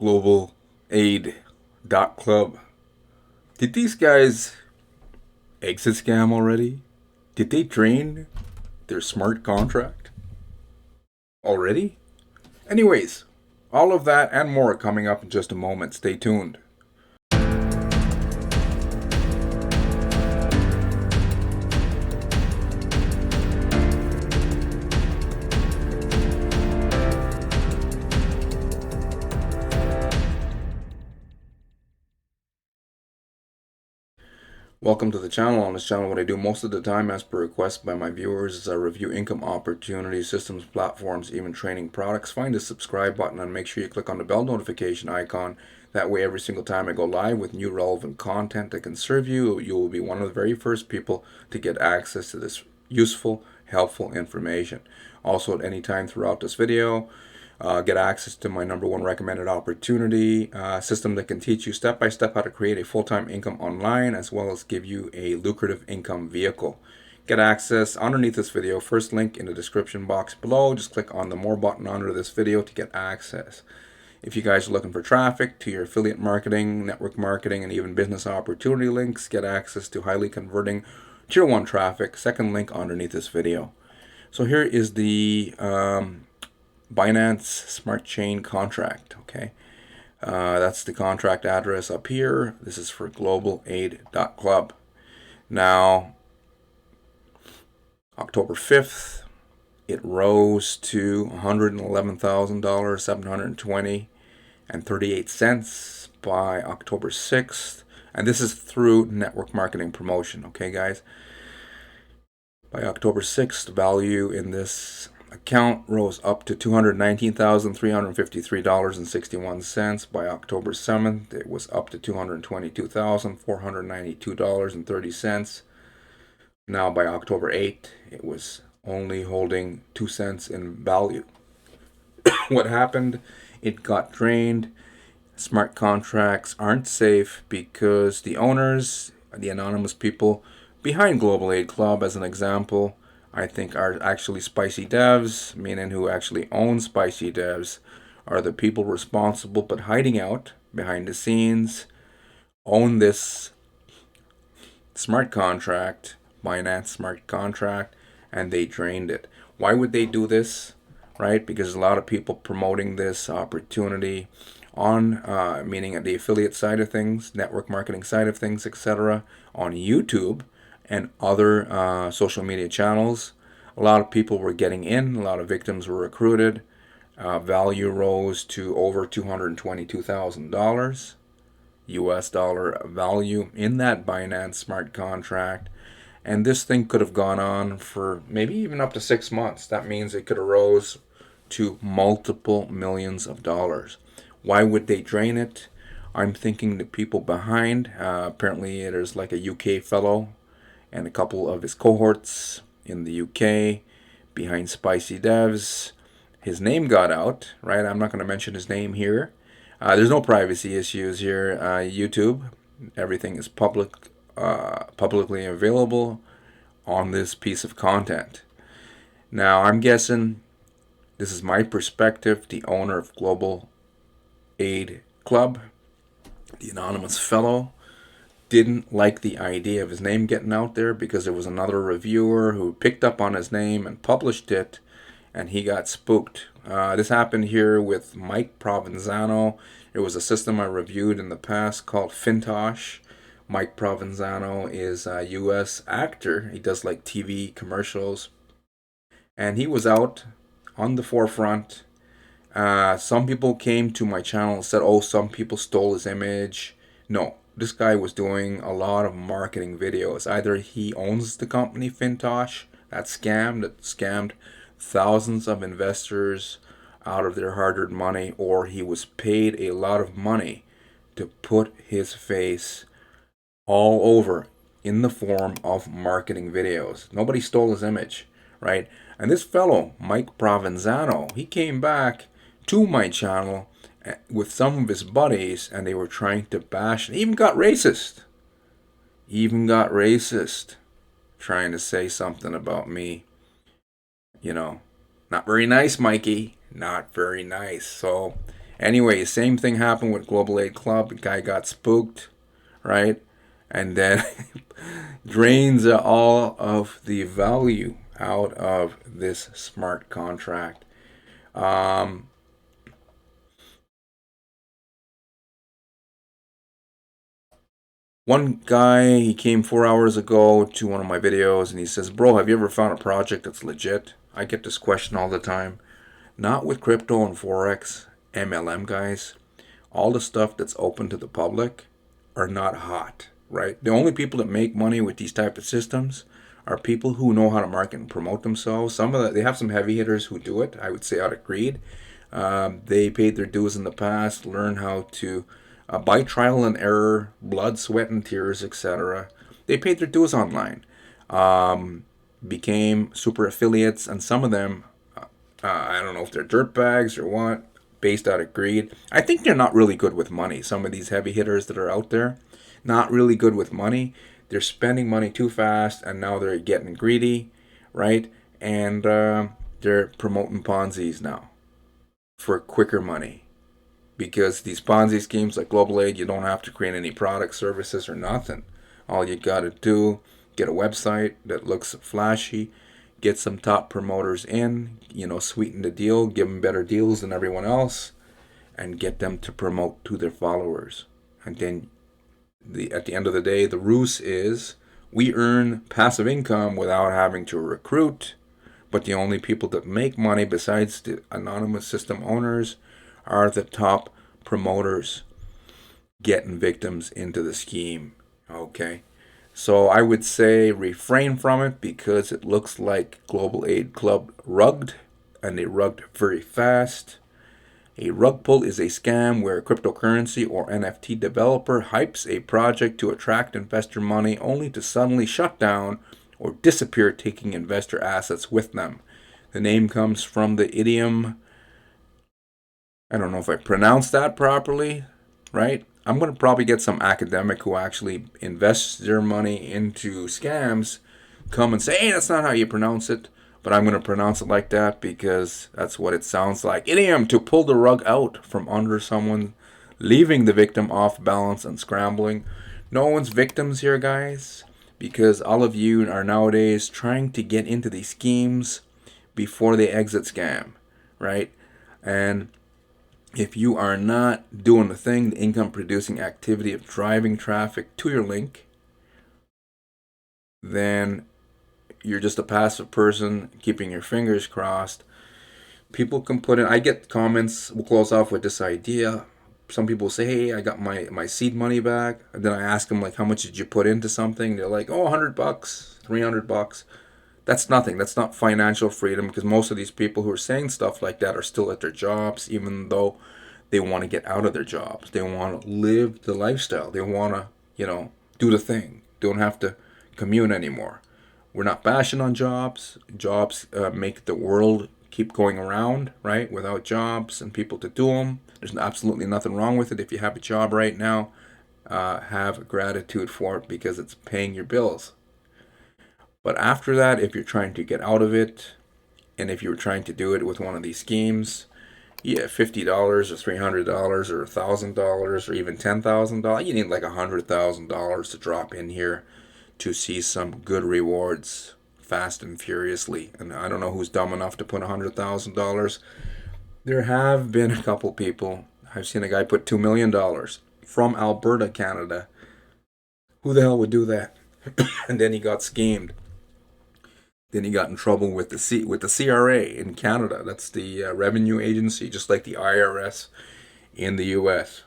globalaid.club. Did these guys exit scam already? Did they drain their smart contract already? Anyways, all of that and more coming up in just a moment. Stay tuned. Welcome to the channel. On this channel, what I do most of the time, as per request by my viewers, is I review income opportunities, systems, platforms, even training products. Find the subscribe button and make sure you click on the bell notification icon. That way, every single time I go live with new relevant content that can serve you, you will be one of the very first people to get access to this useful, helpful information. Also, at any time throughout this video, get access to my #1 recommended opportunity system that can teach you step by step how to create a full-time income online, as well as give you a lucrative income vehicle. Get access underneath this video. First link in the description box below. Just click on the more button under this video to get access. If you guys are looking for traffic to your affiliate marketing, network marketing, and even business opportunity links, get access to highly converting tier 1 traffic. Second link underneath this video. So here is the Binance Smart Chain contract. Okay, that's the contract address up here. This is for globalaid.club. Now, October 5th, it rose to $111,720.38 by October 6th, and this is through network marketing promotion. Okay, guys. By October 6th, the value in this account rose up to $219,353.61. By October 7th, it was up to $222,492.30. Now by October 8th, it was only holding 2 cents in value. What happened? It got drained. Smart contracts aren't safe because the owners, the anonymous people behind Global Aid Club, as an example, I think are actually Spicy Devs, meaning who actually own Spicy Devs, are the people responsible but hiding out behind the scenes, own this smart contract, Binance smart contract, and they drained it. Why would they do this? Right? Because a lot of people promoting this opportunity on, meaning at the affiliate side of things, network marketing side of things, etc., on YouTube and other social media channels. A lot of people were getting in, a lot of victims were recruited. Value rose to over $222,000 US dollar value in that Binance smart contract. And this thing could have gone on for maybe even up to 6 months. That means it could have rose to multiple millions of dollars. Why would they drain it? I'm thinking the people behind, apparently there's like a UK fellow and a couple of his cohorts in the UK behind Spicy Devs. His name got out, right? I'm not going to mention his name here. There's no privacy issues here. YouTube, everything is publicly available on this piece of content. Now, I'm guessing, this is my perspective, the owner of Global Aid Club, the anonymous fellow, didn't like the idea of his name getting out there because there was another reviewer who picked up on his name and published it, and he got spooked. This happened here with Mike Provenzano. It was a system I reviewed in the past called Fintosh. Mike Provenzano is a US actor. He does like TV commercials, and he was out on the forefront. Some people came to my channel and said, oh, some people stole his image. No, this guy was doing a lot of marketing videos. Either he owns the company Fintosh, that scammed thousands of investors out of their hard-earned money, or he was paid a lot of money to put his face all over in the form of marketing videos. Nobody stole his image, right? And this fellow, Mike Provenzano, he came back to my channel with some of his buddies, and they were trying to bash. He even got racist. Trying to say something about me. You know, not very nice, Mikey. Not very nice. So, Anyway, same thing happened with globalaid.club. The guy got spooked, right? And then drains all of the value out of this smart contract. Um, One guy, he came 4 hours ago to one of my videos and he says, "Bro, have you ever found a project that's legit?" I get this question all the time. Not with crypto and Forex, MLM guys. All the stuff that's open to the public are not hot, right? The only people that make money with these type of systems are people who know how to market and promote themselves. They have some heavy hitters who do it, I would say out of greed. They paid their dues in the past, learn how to by trial and error, blood, sweat, and tears, etc. They paid their dues online, became super affiliates, and some of them, I don't know if they're dirtbags or what, based out of greed. I think they're not really good with money. Some of these heavy hitters that are out there, not really good with money. They're spending money too fast, and now they're getting greedy, right? And they're promoting Ponzi's now for quicker money. Because these Ponzi schemes like Global Aid, you don't have to create any product, services, or nothing. All you got to do, get a website that looks flashy, get some top promoters in, sweeten the deal, give them better deals than everyone else, and get them to promote to their followers. And then at the end of the day, the ruse is we earn passive income without having to recruit. But the only people that make money besides the anonymous system owners are the top promoters getting victims into the scheme. Okay. So I would say refrain from it because it looks like Global Aid Club rugged, and they rugged very fast. A rug pull is a scam where a cryptocurrency or NFT developer hypes a project to attract investor money only to suddenly shut down or disappear, taking investor assets with them. The name comes from the idiom, I don't know if I pronounced that properly, right? I'm going to probably get some academic who actually invests their money into scams come and say, "Hey, that's not how you pronounce it." But I'm going to pronounce it like that because that's what it sounds like. Idiom, to pull the rug out from under someone, leaving the victim off balance and scrambling. No one's victims here, guys, because all of you are nowadays trying to get into these schemes before they exit scam, right? And if you are not doing the thing, the income producing activity of driving traffic to your link, then you're just a passive person keeping your fingers crossed. People can put in, I get comments, we'll close off with this idea. Some people say, "Hey, I got my seed money back." And then I ask them, like, "How much did you put into something?" They're like, "Oh, $100, $300. That's nothing. That's not financial freedom, because most of these people who are saying stuff like that are still at their jobs, even though they want to get out of their jobs. They want to live the lifestyle. They want to, do the thing. Don't have to commute anymore. We're not bashing on jobs. Jobs make the world keep going around, right? Without jobs and people to do them, there's absolutely nothing wrong with it. If you have a job right now, have gratitude for it because it's paying your bills. But after that, if you're trying to get out of it, and if you're trying to do it with one of these schemes, yeah, $50 or $300 or $1,000 or even $10,000. You need like $100,000 to drop in here to see some good rewards fast and furiously. And I don't know who's dumb enough to put $100,000. There have been a couple people. I've seen a guy put $2 million from Alberta, Canada. Who the hell would do that? And then he got schemed. Then he got in trouble with the CRA in Canada. That's the revenue agency, just like the IRS in the U.S.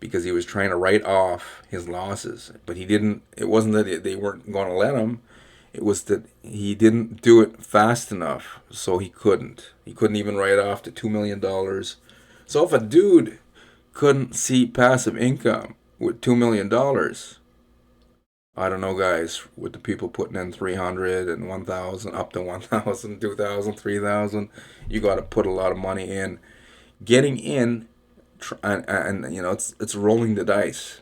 Because he was trying to write off his losses, but he didn't. It wasn't that they weren't going to let him. It was that he didn't do it fast enough, so he couldn't. He couldn't even write off the $2 million. So if a dude couldn't see passive income with $2 million, I don't know, guys, with the people putting in 300 and 1,000, up to 1,000, 2,000, 3,000, you got to put a lot of money in. Getting in, and it's rolling the dice.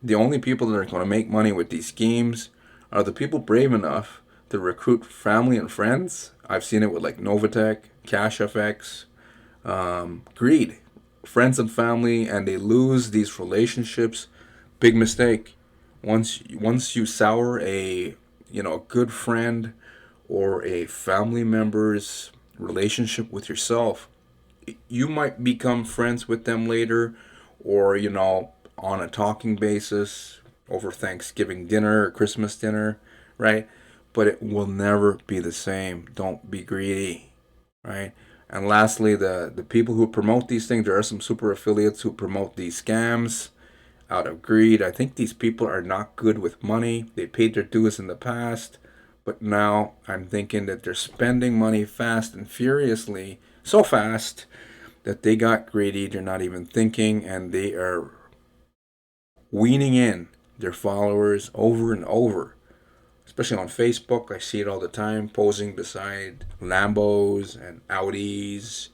The only people that are going to make money with these schemes are the people brave enough to recruit family and friends. I've seen it with like Novatech, CashFX, greed. friends and family, and they lose these relationships. Big mistake. Once you sour a good friend or a family member's relationship with yourself, you might become friends with them later, or on a talking basis over Thanksgiving dinner or Christmas dinner, right? But it will never be the same. Don't be greedy, right? And lastly, the people who promote these things, there are some super affiliates who promote these scams out of greed. I think these people are not good with money. They paid their dues in the past, but now I'm thinking that they're spending money fast and furiously, so fast that they got greedy. They're not even thinking, and they are weaning in their followers over and over. Especially on Facebook, I see it all the time, posing beside Lambos and Audis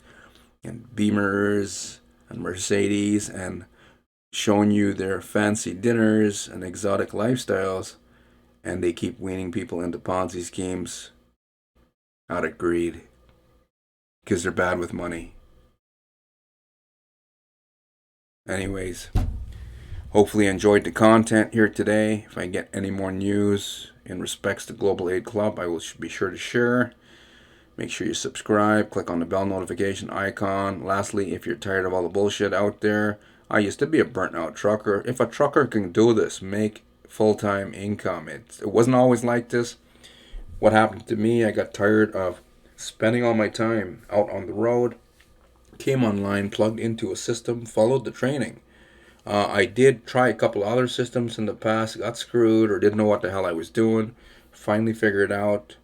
and Beamers and Mercedes, and showing you their fancy dinners and exotic lifestyles, and they keep weaning people into Ponzi schemes out of greed because they're bad with money. Anyways, hopefully you enjoyed the content here today. If I get any more news in respects to Global Aid Club, I will be sure to share. Make sure you subscribe, click on the bell notification icon. Lastly, if you're tired of all the bullshit out there, I used to be a burnt out trucker. If a trucker can do this, make full-time income. It wasn't always like this. What happened to me, I got tired of spending all my time out on the road, came online, plugged into a system, followed the training. I did try a couple other systems in the past, got screwed or didn't know what the hell I was doing. Finally figured out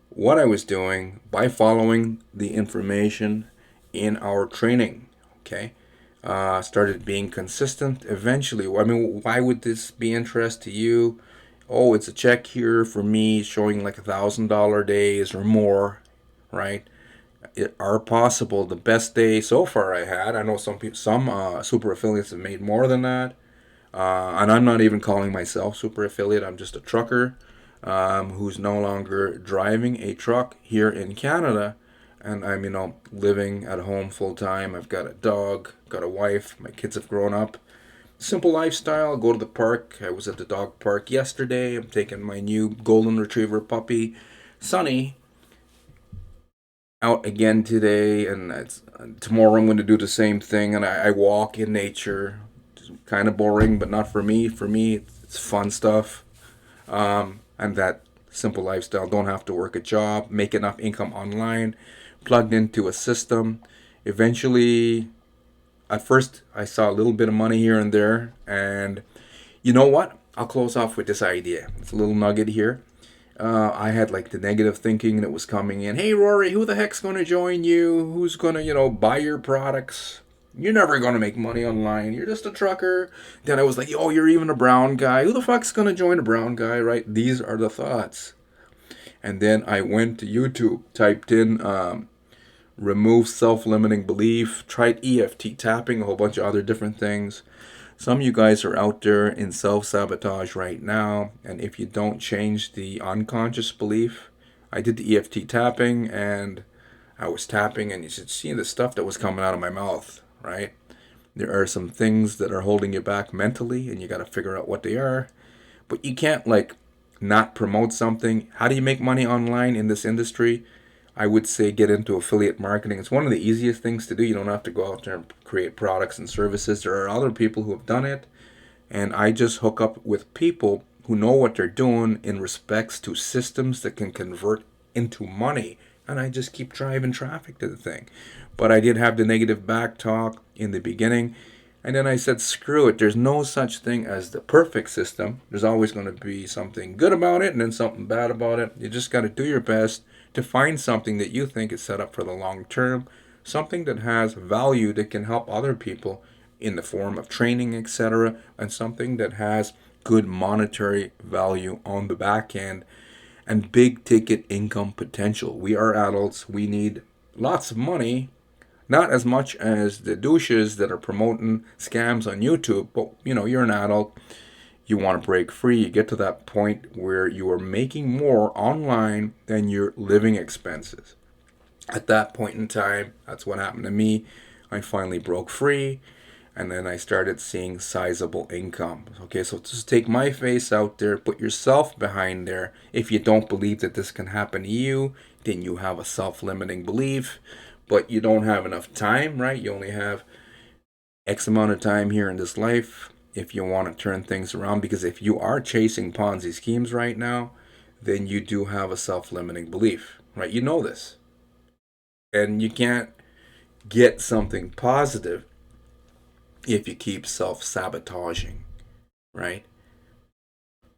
what I was doing by following the information in our training. Okay, started being consistent. Eventually, I mean, why would this be interest to you? Oh, it's a check here for me showing like $1,000 days or more, right? It are possible. The best day so far I had. I know some people, some super affiliates have made more than that. And I'm not even calling myself super affiliate. I'm just a trucker who's no longer driving a truck here in Canada. And I'm, living at home full time. I've got a dog, got a wife. My kids have grown up. Simple lifestyle. Go to the park. I was at the dog park yesterday. I'm taking my new golden retriever puppy, Sunny, out again today. And tomorrow I'm going to do the same thing. And I walk in nature. It's kind of boring, but not for me. For me, it's fun stuff. And that simple lifestyle. Don't have to work a job, make enough income online, plugged into a system. Eventually, at first, I saw a little bit of money here and there. And you know what? I'll close off with this idea. It's a little nugget here. I had like the negative thinking that was coming in. Hey, Rory, who the heck's going to join you? Who's going to, buy your products? You're never going to make money online. You're just a trucker. Then I was like, oh, you're even a brown guy. Who the fuck's going to join a brown guy, right? These are the thoughts. And then I went to YouTube, typed in remove self-limiting belief, tried EFT tapping, a whole bunch of other different things. Some of you guys are out there in self-sabotage right now, and if you don't change the unconscious belief, I did the EFT tapping, and I was tapping, and you should see the stuff that was coming out of my mouth, right? There are some things that are holding you back mentally, and you got to figure out what they are. But you can't, not promote something. How do you make money online in this industry? I would say get into affiliate marketing. It's one of the easiest things to do. You don't have to go out there and create products and services. There are other people who have done it. And I just hook up with people who know what they're doing in respects to systems that can convert into money. And I just keep driving traffic to the thing. But I did have the negative back talk in the beginning. And then I said, screw it. There's no such thing as the perfect system. There's always going to be something good about it and then something bad about it. You just got to do your best to find something that you think is set up for the long term, something that has value that can help other people in the form of training, etc., and something that has good monetary value on the back end and big ticket income potential. We are adults. We need lots of money. Not as much as the douches that are promoting scams on YouTube, but you're an adult. You want to break free. You get to that point where you are making more online than your living expenses. At that point in time, that's what happened to me. I finally broke free, and then I started seeing sizable income. Okay, so just take my face out there, put yourself behind there. If you don't believe that this can happen to you, then you have a self-limiting belief, but you don't have enough time, right? You only have X amount of time here in this life if you want to turn things around. Because if you are chasing Ponzi schemes right now, then you do have a self-limiting belief, right? You know this. And you can't get something positive if you keep self-sabotaging, right?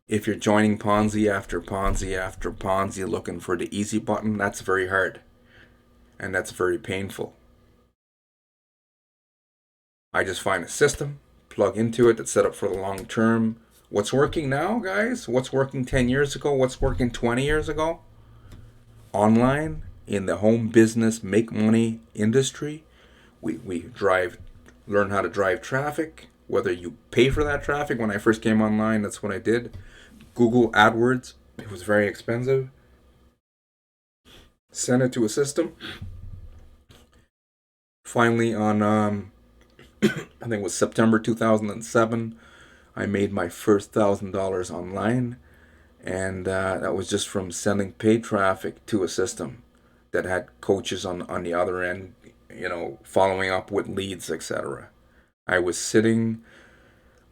If you're joining Ponzi after Ponzi after Ponzi looking for the easy button, that's very hard. And that's very painful. I just find a system, plug into it that's set up for the long term. What's working now, guys? What's working 10 years ago? What's working 20 years ago? Online, in the home business, make money industry, we learn how to drive traffic, whether you pay for that traffic. When I first came online, that's what I did. Google AdWords, it was very expensive. Send it to a system. Finally, on I think it was September 2007, I made my first $1,000 online, and that was just from sending paid traffic to a system that had coaches on the other end, following up with leads, etc. I was sitting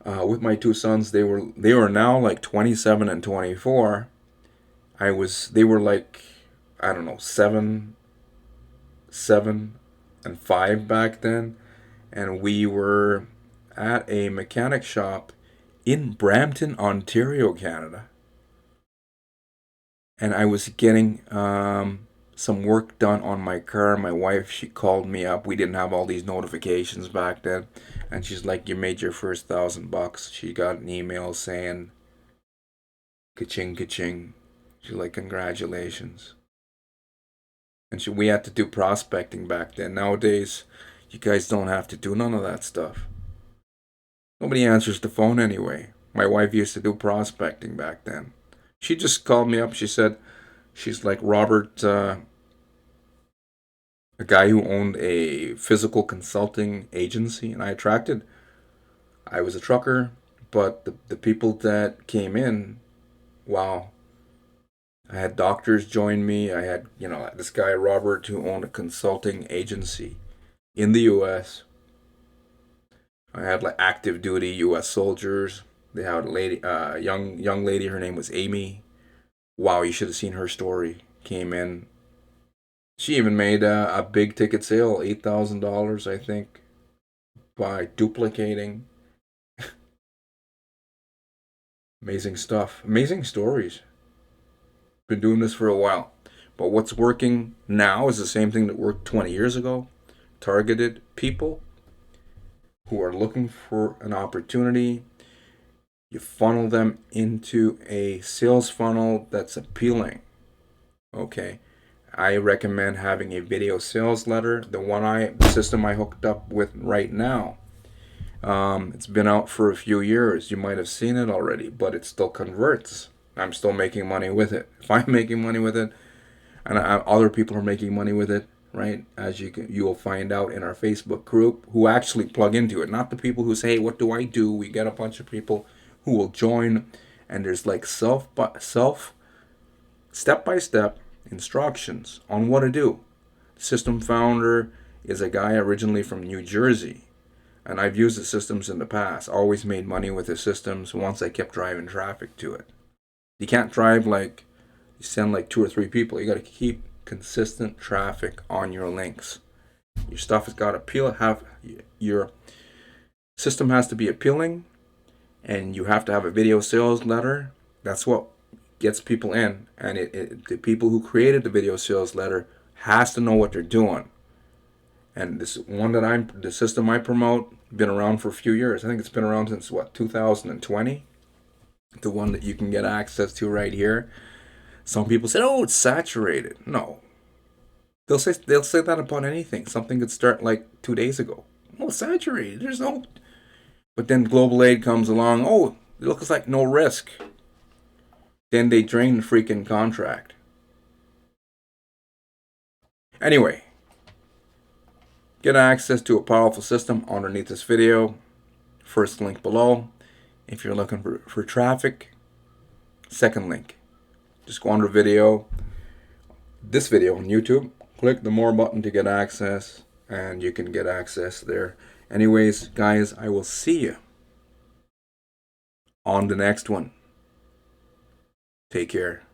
with my two sons. They were now like 27 and 24. They were like, I don't know, 7 and 5 back then, and we were at a mechanic shop in Brampton, Ontario, Canada. And I was getting some work done on my car. My wife, she called me up. We didn't have all these notifications back then. And she's like, "You made your first $1,000." She got an email saying, "Ka-ching, ka-ching." She's like, "Congratulations." And we had to do prospecting back then. Nowadays, you guys don't have to do none of that stuff. Nobody answers the phone anyway. My wife used to do prospecting back then. She just called me up. She said, she's like, "Robert, a guy who owned a physical consulting agency," and I was a trucker, but the people that came in, wow. I had doctors join me. I had, this guy, Robert, who owned a consulting agency in the U.S. I had like active duty U.S. soldiers. They had a lady, young lady. Her name was Amy. Wow, you should have seen her story. Came in. She even made a big ticket sale, $8,000, I think, by duplicating. Amazing stuff. Amazing stories. Been doing this for a while. But what's working now is the same thing that worked 20 years ago. Targeted people who are looking for an opportunity. You funnel them into a sales funnel that's appealing. Okay. I recommend having a video sales letter. The system I hooked up with right now. It's been out for a few years. You might have seen it already, but it still converts. I'm still making money with it. If I'm making money with it, and other people are making money with it, right? As you will find out in our Facebook group who actually plug into it, not the people who say, "Hey, what do I do?" We get a bunch of people who will join, and there's like self step by step instructions on what to do. The system founder is a guy originally from New Jersey, and I've used the systems in the past. Always made money with the systems once I kept driving traffic to it. You can't drive like you send like 2 or 3 people. You got to keep consistent traffic on your links. Your stuff has got to appeal. Your system has to be appealing, and you have to have a video sales letter. That's what gets people in, and the people who created the video sales letter has to know what they're doing. And the system I promote, been around for a few years. I think it's been around since 2020. The one that you can get access to right here. Some people said, "Oh, it's saturated." No, they'll say that about anything. Something could start like 2 days ago. "Oh, saturated. There's no." But then global aid comes along. "Oh, it looks like no risk." Then they drain the freaking contract. Anyway, get access to a powerful system underneath this video. First link below. If you're looking for traffic, second link. Just go under this video on YouTube, click the more button to get access, and you can get access there. Anyways, guys, I will see you on the next one. Take care.